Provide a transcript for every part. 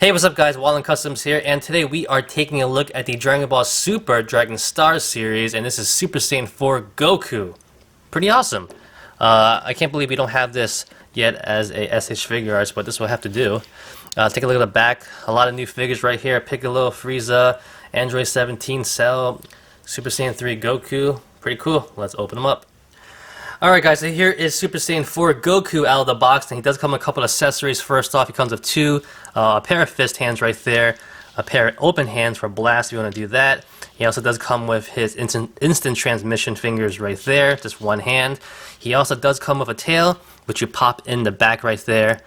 Hey, what's up guys, Wallen Customs here, and today we are taking a look at the Dragon Ball Super Dragon Star series, and this is Super Saiyan 4 Goku. Pretty awesome. I can't believe we don't have this yet as a SH figure arts, but this will have to do. Take a look at the back, a lot of new figures right here. Piccolo, Frieza, Android 17, Cell, Super Saiyan 3 Goku. Pretty cool. Let's open them up. Alright guys, so here is Super Saiyan 4 Goku out of the box, and he does come with a couple of accessories. First off, he comes with a pair of fist hands right there, a pair of open hands for blast if you want to do that. He also does come with his instant transmission fingers right there, just one hand. He also does come with a tail, which you pop in the back right there.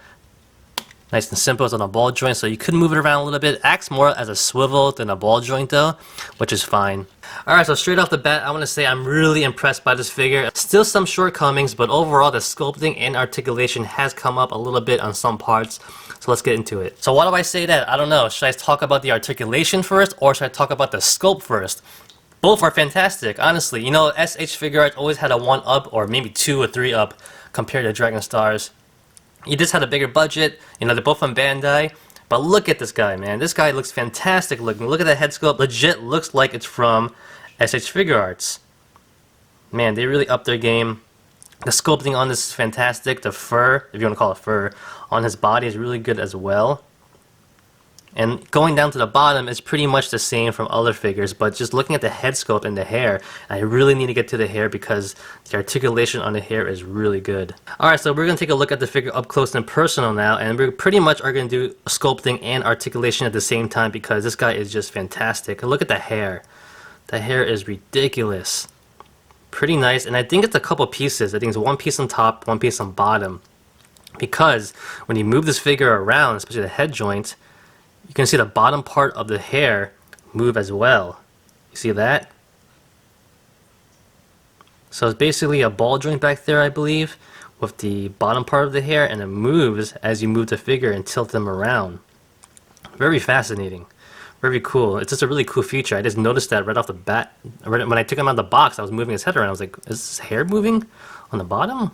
Nice and simple, it's on a ball joint, so you could move it around a little bit. Acts more as a swivel than a ball joint though, which is fine. Alright, so straight off the bat, I want to say I'm really impressed by this figure. Still some shortcomings, but overall the sculpting and articulation has come up a little bit on some parts. So let's get into it. So why do I say that? I don't know. Should I talk about the articulation first, or should I talk about the sculpt first? Both are fantastic, honestly. You know, SH figure art always had a 1-up or maybe 2 or 3-up compared to Dragon Stars. You just had a bigger budget, you know, they're both from Bandai, but look at this guy, man. This guy looks fantastic looking. Look at that head sculpt, legit looks like it's from SH Figure Arts. Man, they really upped their game. The sculpting on this is fantastic. The fur, if you want to call it fur, on his body is really good as well. And going down to the bottom is pretty much the same from other figures, but just looking at the head sculpt and the hair, I really need to get to the hair because the articulation on the hair is really good. Alright, so we're going to take a look at the figure up close and personal now, and we pretty much are going to do sculpting and articulation at the same time because this guy is just fantastic. Look at the hair. The hair is ridiculous. Pretty nice, and I think it's a couple pieces. I think it's one piece on top, one piece on bottom. Because when you move this figure around, especially the head joint, you can see the bottom part of the hair move as well. You see that? So it's basically a ball joint back there, I believe, with the bottom part of the hair, and it moves as you move the figure and tilt them around. Very fascinating. Very cool. It's just a really cool feature. I just noticed that right off the bat. When I took him out of the box, I was moving his head around. I was like, is his hair moving on the bottom?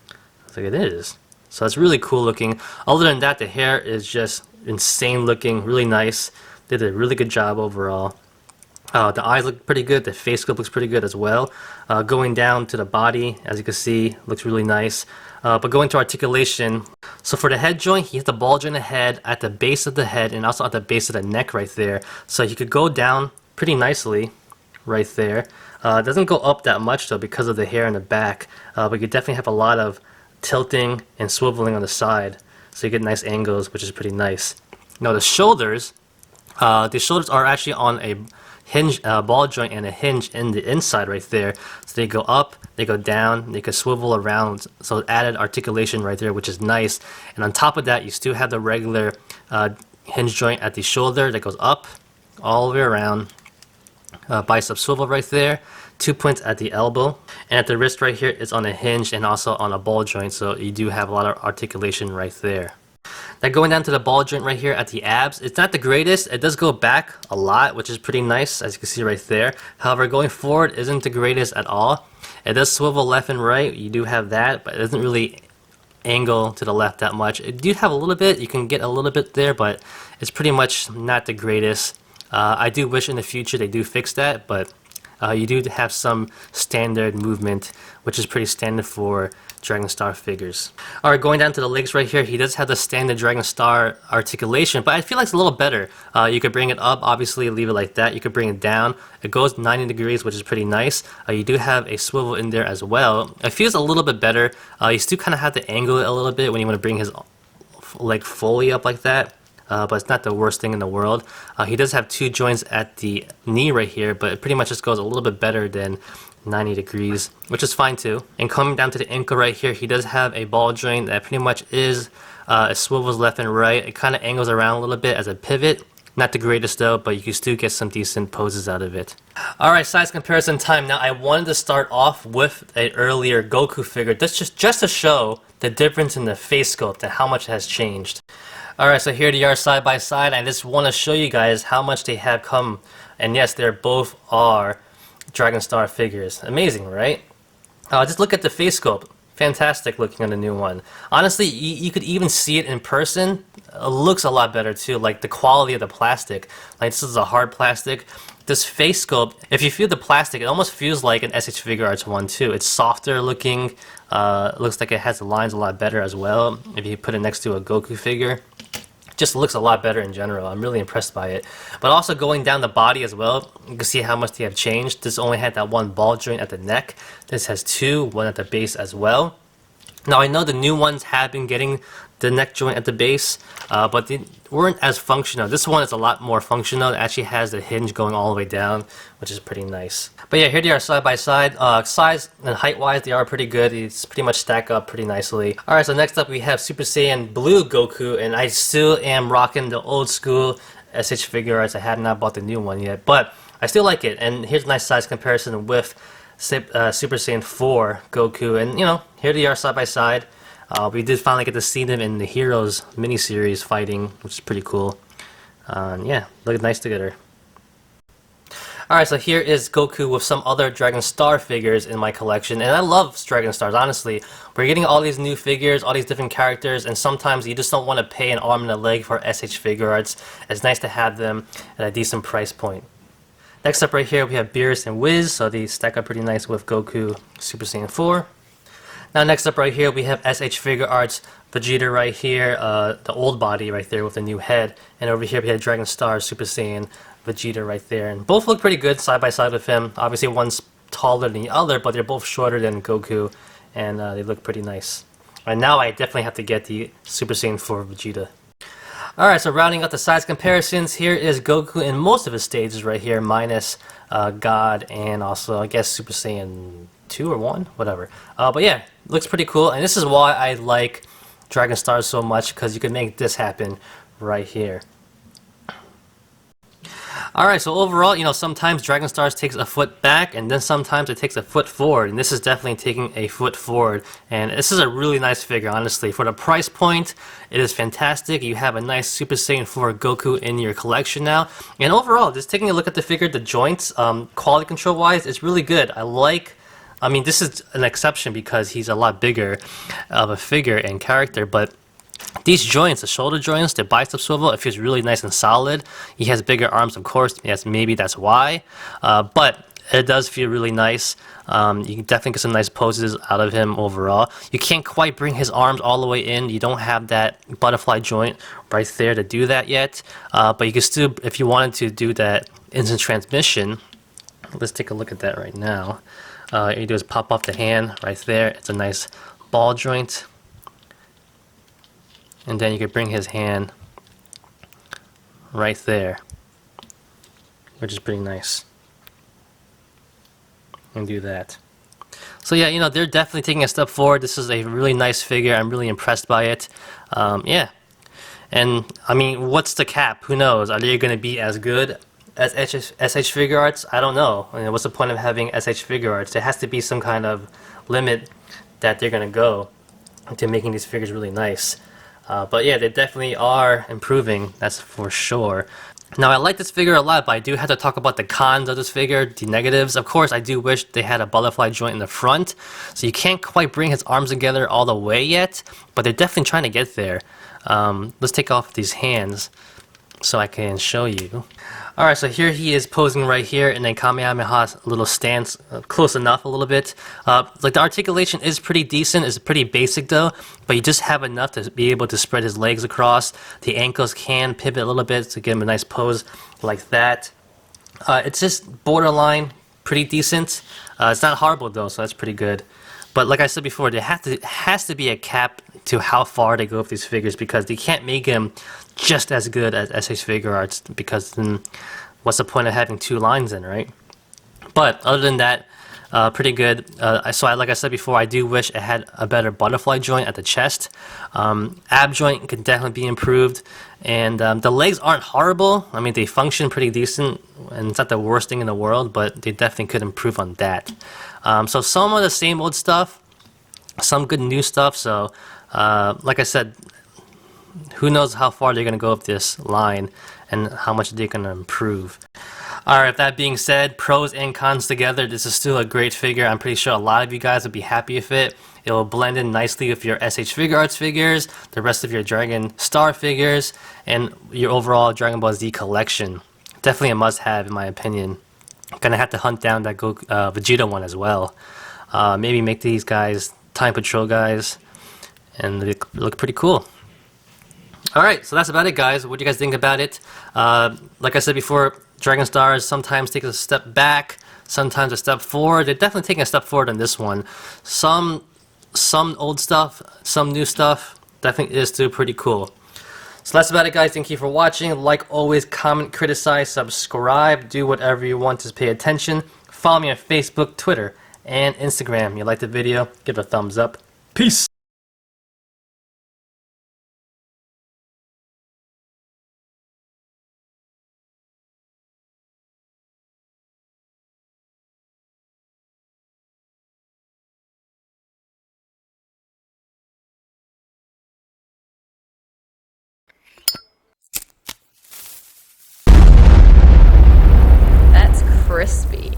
I was like, it is. So it's really cool looking. Other than that, the hair is just insane looking, really nice. They did a really good job overall. The eyes look pretty good. The face sculpt looks pretty good as well. Going down to the body, as you can see, looks really nice. But going to articulation, so for the head joint, he has the ball joint in the head at the base of the head and also at the base of the neck right there. So he could go down pretty nicely right there. It doesn't go up that much though because of the hair in the back, but you definitely have a lot of tilting and swiveling on the side, so you get nice angles, which is pretty nice. Now the shoulders are actually on a hinge ball joint and a hinge in the inside right there, so they go up, they go down, they can swivel around, so added articulation right there, which is nice. And on top of that, you still have the regular hinge joint at the shoulder that goes up all the way around, bicep swivel right there, 2 points at the elbow, and at the wrist right here it's on a hinge and also on a ball joint, so you do have a lot of articulation right there. Now going down to the ball joint right here at the abs, it's not the greatest. It does go back a lot, which is pretty nice, as you can see right there. However, going forward isn't the greatest at all. It does swivel left and right, you do have that, but it doesn't really angle to the left that much. It do have a little bit, you can get a little bit there, but it's pretty much not the greatest. I do wish in the future they do fix that, but you do have some standard movement, which is pretty standard for Dragon Star figures. Alright, going down to the legs right here, he does have the standard Dragon Star articulation, but I feel like it's a little better. You could bring it up, obviously leave it like that. You could bring it down. It goes 90 degrees, which is pretty nice. You do have a swivel in there as well. It feels a little bit better. You still kind of have to angle it a little bit when you want to bring his leg fully up like that. But it's not the worst thing in the world. He does have 2 joints at the knee right here, but it pretty much just goes a little bit better than 90 degrees, which is fine too. And coming down to the ankle right here, he does have a ball joint that pretty much is, it swivels left and right. It kind of angles around a little bit as a pivot. Not the greatest though, but you can still get some decent poses out of it. Alright, size comparison time. Now I wanted to start off with an earlier Goku figure, just to show the difference in the face sculpt and how much it has changed. Alright, so here they are side by side. I just want to show you guys how much they have come. And yes, they both are Dragon Star figures. Amazing, right? Just look at the face sculpt. fantastic looking on the new one. Honestly, you could even see it in person. It looks a lot better too, like the quality of the plastic. Like this is a hard plastic. This face sculpt, if you feel the plastic, it almost feels like an SH Figure Arts one too. It's softer looking. Looks like it has the lines a lot better as well. If you put it next to a Goku figure, just looks a lot better in general. I'm really impressed by it. But also going down the body as well, you can see how much they have changed. This only had that one ball joint at the neck. This has two, one at the base as well. Now I know the new ones have been getting the neck joint at the base, but they weren't as functional. This one is a lot more functional. It actually has the hinge going all the way down, which is pretty nice. But yeah, here they are side by side. Size and height wise, they are pretty good. It's pretty much stack up pretty nicely. Alright, so next up we have Super Saiyan Blue Goku, and I still am rocking the old school SH Figure Arts. I have not bought the new one yet, but I still like it. And here's a nice size comparison with Super Saiyan 4 Goku, and you know, here they are side by side. We did finally get to see them in the Heroes miniseries fighting, which is pretty cool. Yeah, look nice together. Alright, so here is Goku with some other Dragon Star figures in my collection, and I love Dragon Stars, honestly. We're getting all these new figures, all these different characters, and sometimes you just don't want to pay an arm and a leg for SH Figure Arts. It's nice to have them at a decent price point. Next up right here we have Beerus and Wiz, so they stack up pretty nice with Goku Super Saiyan 4. Now next up right here we have SH Figure Arts Vegeta right here, the old body right there with the new head, and over here we have Dragon Star Super Saiyan Vegeta right there, and both look pretty good side by side with him. Obviously one's taller than the other, but they're both shorter than Goku, and they look pretty nice. And now I definitely have to get the Super Saiyan 4 Vegeta. Alright, so rounding out the size comparisons, here is Goku in most of his stages right here, minus God and also I guess Super Saiyan 2 or 1, whatever. But yeah, looks pretty cool, and this is why I like Dragon Stars so much, because you can make this happen right here. Alright, so overall, you know, sometimes Dragon Stars takes a foot back, and then sometimes it takes a foot forward, and this is definitely taking a foot forward, and this is a really nice figure, honestly. For the price point, it is fantastic. You have a nice Super Saiyan 4 Goku in your collection now, and overall, just taking a look at the figure, the joints, quality control wise, it's really good. I mean, this is an exception because he's a lot bigger of a figure and character, but these joints, the shoulder joints, the bicep swivel, it feels really nice and solid. He has bigger arms, of course. Yes, maybe that's why. But it does feel really nice. You can definitely get some nice poses out of him overall. You can't quite bring his arms all the way in. You don't have that butterfly joint right there to do that yet. But you can still, if you wanted to do that instant transmission, let's take a look at that right now. All you do is pop off the hand right there. It's a nice ball joint. And then you can bring his hand right there, which is pretty nice. And do that. So yeah, you know, they're definitely taking a step forward. This is a really nice figure. I'm really impressed by it. Yeah. And I mean, what's the cap? Who knows? Are they going to be as good as SH Figure Arts? I don't know. I mean, what's the point of having SH Figure Arts? There has to be some kind of limit that they're going to go to making these figures really nice. But yeah, they definitely are improving, that's for sure. Now, I like this figure a lot, but I do have to talk about the cons of this figure, the negatives. Of course, I do wish they had a butterfly joint in the front, so you can't quite bring his arms together all the way yet, but they're definitely trying to get there. Let's take off these hands so I can show you. Alright, so here he is posing right here in a Kamehameha little stance, close enough a little bit. Like the articulation is pretty decent, it's pretty basic though, but you just have enough to be able to spread his legs across. The ankles can pivot a little bit to give him a nice pose like that. It's just borderline pretty decent. It's not horrible though, so that's pretty good. But like I said before, there has to be a cap to how far they go with these figures, because they can't make them just as good as SH Figure Arts, because then what's the point of having two lines in, right? But other than that, pretty good. So like I said before, I do wish it had a better butterfly joint at the chest. Ab joint could definitely be improved. And the legs aren't horrible. I mean, they function pretty decent, and it's not the worst thing in the world, but they definitely could improve on that. So some of the same old stuff, some good new stuff. So like I said, who knows how far they're going to go with this line and how much they're going to improve. Alright, that being said, pros and cons together, this is still a great figure. I'm pretty sure a lot of you guys would be happy with it. It will blend in nicely with your SH Figure Arts figures, the rest of your Dragon Star figures, and your overall Dragon Ball Z collection. Definitely a must-have in my opinion. Gonna have to hunt down that Vegeta one as well. Maybe make these guys Time Patrol guys, and they look pretty cool. Alright, so that's about it, guys. What do you guys think about it? Like I said before, Dragon Stars sometimes take a step back, sometimes a step forward. They're definitely taking a step forward on this one. Some old stuff, some new stuff, definitely is still pretty cool. So that's about it, guys. Thank you for watching. Like always, comment, criticize, subscribe, do whatever you want to pay attention. Follow me on Facebook, Twitter, and Instagram. If you like the video, give it a thumbs up. Peace! That's crispy.